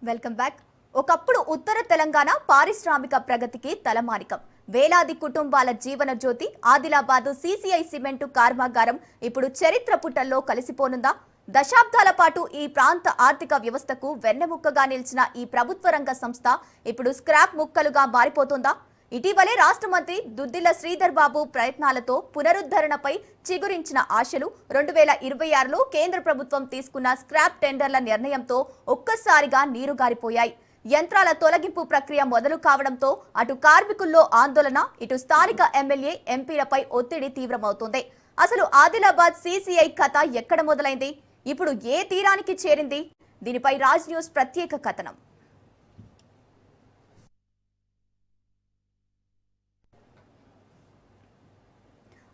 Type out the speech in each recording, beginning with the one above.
Welcome back. ఒకప్పుడు ఉత్తర తెలంగాణ పారిశ్రామిక ప్రగతికి తలమానికం. వేలాది కుటుంబాల జీవన జ్యోతి ఆదిలాబాద్ సీసీఐ సిమెంటు కర్మాగారం ఇప్పుడు చరిత్ర పుటల్లో కలిసిపోనుందా? దశాబ్దాల పాటు ఈ ప్రాంత ఆర్థిక వ్యవస్థకు వెన్నెముక్కగా నిలిచిన ఈ ప్రభుత్వ రంగ సంస్థ ఇప్పుడు స్క్రాప్ ముక్కలుగా మారిపోతుందా? ఇటీవలే రాష్ట్ర మంత్రి దుద్దిల్ల శ్రీధర్ బాబు ప్రయత్నాలతో పునరుద్ధరణపై చిగురించిన ఆశలు 2026లో కేంద్ర ప్రభుత్వం తీసుకున్న స్క్రాప్ టెండర్ల నిర్ణయంతో ఒక్కసారిగా నీరుగారిపోయాయి. యంత్రాల తొలగింపు ప్రక్రియ మొదలు కావడంతో అటు కార్మికుల్లో ఆందోళన, ఇటు స్థానిక ఎమ్మెల్యే ఎంపీలపై ఒత్తిడి తీవ్రమవుతోంది. అసలు ఆదిలాబాద్ సీసీఐ కథ ఎక్కడ మొదలైంది? ఇప్పుడు ఏ తీరానికి చేరింది? దీనిపై రాజ్ న్యూస్ ప్రత్యేక కథనం.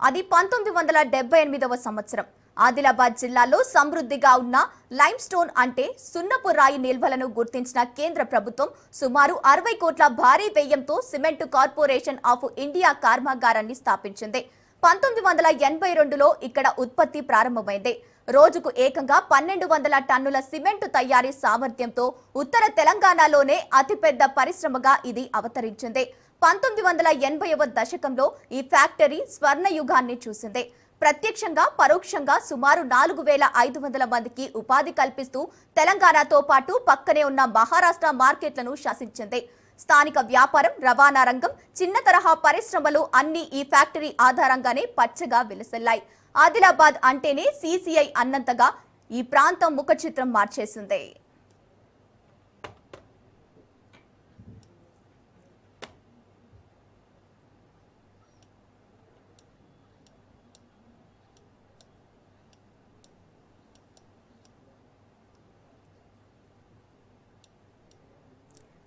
అది 1978వ సంవత్సరం. ఆదిలాబాద్ జిల్లాలో సమృద్ధిగా ఉన్న లైమ్ స్టోన్ అంటే సున్నపు రాయి నిల్వలను గుర్తించిన కేంద్ర ప్రభుత్వం సుమారు 60 కోట్ల భారీ వ్యయంతో సిమెంటు కార్పొరేషన్ ఆఫ్ ఇండియా కర్మాగారాన్ని స్థాపించింది. 1982లో ఇక్కడ ఉత్పత్తి ప్రారంభమైంది. రోజుకు ఏకంగా 1200 టన్నుల సిమెంటు తయారీ సామర్థ్యంతో ఉత్తర తెలంగాణలోనే అతిపెద్ద పరిశ్రమగా ఇది అవతరించింది. 1980వ దశకంలో ఈ ఫ్యాక్టరీ స్వర్ణయుగాన్ని చూసింది. ప్రత్యక్షంగా పరోక్షంగా సుమారు 4500 మందికి ఉపాధి కల్పిస్తూ తెలంగాణతో పాటు పక్కనే ఉన్న మహారాష్ట్ర మార్కెట్లను శాసించింది. స్థానిక వ్యాపారం, రవాణా రంగం, చిన్న తరహా పరిశ్రమలు అన్ని ఈ ఫ్యాక్టరీ ఆధారంగానే పచ్చగా విలసిల్లాయి. ఆదిలాబాద్ అంటేనే సీసీఐ అన్నంతగా ఈ ప్రాంతం ముఖ చిత్రం మార్చేసింది.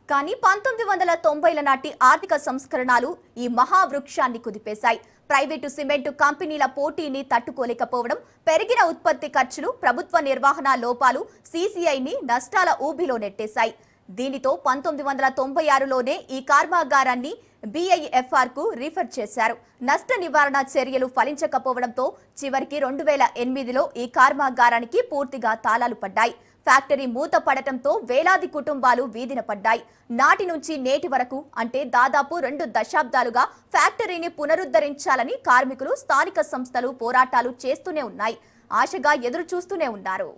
కానీ 1990ల నాటి ఆర్థిక సంస్కరణలు ఈ మహావృక్షాన్ని కుదిపేశాయి. ప్రైవేటు సిమెంటు కంపెనీల పోటీని తట్టుకోలేకపోవడం, పెరిగిన ఉత్పత్తి ఖర్చులు, ప్రభుత్వ నిర్వహణ లోపాలు సీసీఐని నష్టాల ఊబిలో నెట్టేశాయి. దీనితో 1996లోనే ఈ కర్మాగారాన్ని BIFR కు రిఫర్ చేశారు. నష్ట నివారణ చర్యలు ఫలించకపోవడంతో చివరికి 2008లో ఈ కర్మాగారానికి పూర్తిగా తాళాలు పడ్డాయి. ఫ్యాక్టరీ మూత పడటంతో వేలాది కుటుంబాలు వీధిన పడ్డాయి. నాటి నుంచి నేటి వరకు అంటే దాదాపు 2 దశాబ్దాలుగా ఫ్యాక్టరీని పునరుద్ధరించాలని కార్మికులు, స్థానిక సంస్థలు పోరాటాలు చేస్తూనే ఉన్నాయి. ఆశగా ఎదురు చూస్తూనే ఉన్నారు.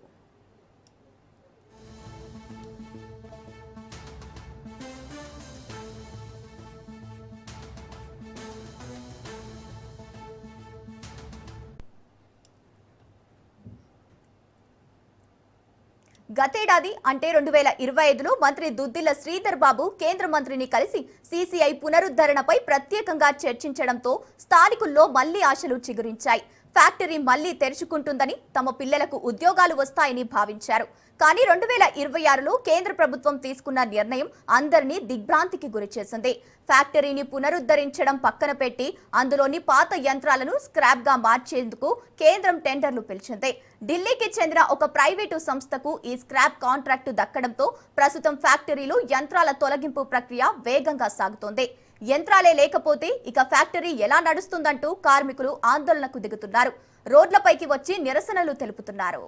గతేడాది అంటే 2025లో మంత్రి దుద్దిల్ల శ్రీధర్ బాబు కేంద్ర మంత్రిని కలిసి సీసీఐ పునరుద్ధరణపై ప్రత్యేకంగా చర్చించడంతో స్థానికుల్లో మళ్లీ ఆశలు చిగురించాయి. ఫ్యాక్టరీ మళ్లీ తెరుచుకుంటుందని, తమ పిల్లలకు ఉద్యోగాలు వస్తాయని భావించారు. కానీ 2026లో కేంద్ర ప్రభుత్వం తీసుకున్న నిర్ణయం అందరినీ దిగ్భ్రాంతికి గురిచేసింది. ఫ్యాక్టరీని పునరుద్ధరించడం పక్కన పెట్టి అందులోని పాత యంత్రాలను స్క్రాప్ గా మార్చేందుకు కేంద్రం టెండర్లు పిలిచింది. ఢిల్లీకి చెందిన ఒక ప్రైవేటు సంస్థకు ఈ స్క్రాప్ కాంట్రాక్టు దక్కడంతో ప్రస్తుతం ఫ్యాక్టరీలో యంత్రాల తొలగింపు ప్రక్రియ వేగంగా సాగుతోంది. యంత్రాలే లేకపోతే ఇక ఫ్యాక్టరీ ఎలా నడుస్తుందంటూ కార్మికులు ఆందోళనకు దిగుతున్నారు. రోడ్లపైకి వచ్చి నిరసనలు తెలుపుతున్నారు.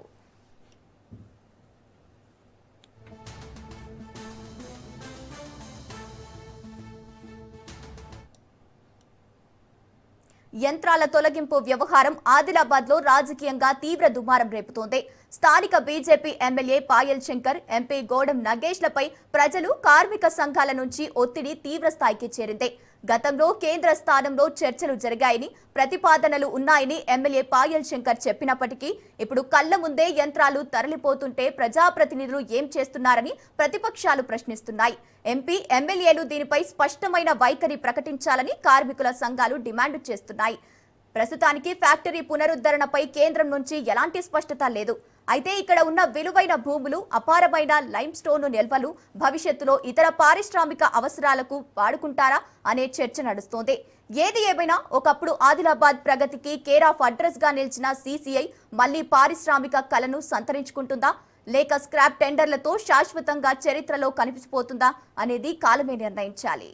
యంత్రాల తొలగింపు వ్యవహారం ఆదిలాబాద్లో రాజకీయంగా తీవ్ర దుమారం రేపుతోంది. స్థానిక BJP MLA Payal Shankar, MP Godam నగేష్లపై ప్రజలు, కార్మిక సంఘాల నుంచి ఒత్తిడి తీవ్ర స్థాయికి చేరింది. గతంలో కేంద్ర స్థానంలో చర్చలు జరిగాయని, ప్రతిపాదనలు ఉన్నాయని ఎమ్మెల్యే పాయల్ శంకర్ చెప్పినప్పటికీ ఇప్పుడు కళ్ల ముందే యంత్రాలు తరలిపోతుంటే ప్రజాప్రతినిధులు ఏం చేస్తున్నారని ప్రతిపక్షాలు ప్రశ్నిస్తున్నాయి. ఎంపీ, ఎమ్మెల్యేలు దీనిపై స్పష్టమైన వైఖరి ప్రకటించాలని కార్మికుల సంఘాలు డిమాండ్ చేస్తున్నాయి. ప్రస్తుతానికి ఫ్యాక్టరీ పునరుద్ధరణపై కేంద్రం నుంచి ఎలాంటి స్పష్టత లేదు. అయితే ఇక్కడ ఉన్న విలువైన భూములు, అపారమైన లైమ్ స్టోన్ నిల్వలు భవిష్యత్తులో ఇతర పారిశ్రామిక అవసరాలకు వాడుకుంటారా అనే చర్చ నడుస్తోంది. ఏది ఏమైనా ఒకప్పుడు ఆదిలాబాద్ ప్రగతికి కేర్ ఆఫ్ అడ్రస్ గా నిలిచిన సీసీఐ మళ్లీ పారిశ్రామిక కళను సంతరించుకుంటుందా, లేక స్క్రాప్ టెండర్లతో శాశ్వతంగా చరిత్రలో కనిపిసిపోతుందా అనేది కాలమే నిర్ణయించాలి.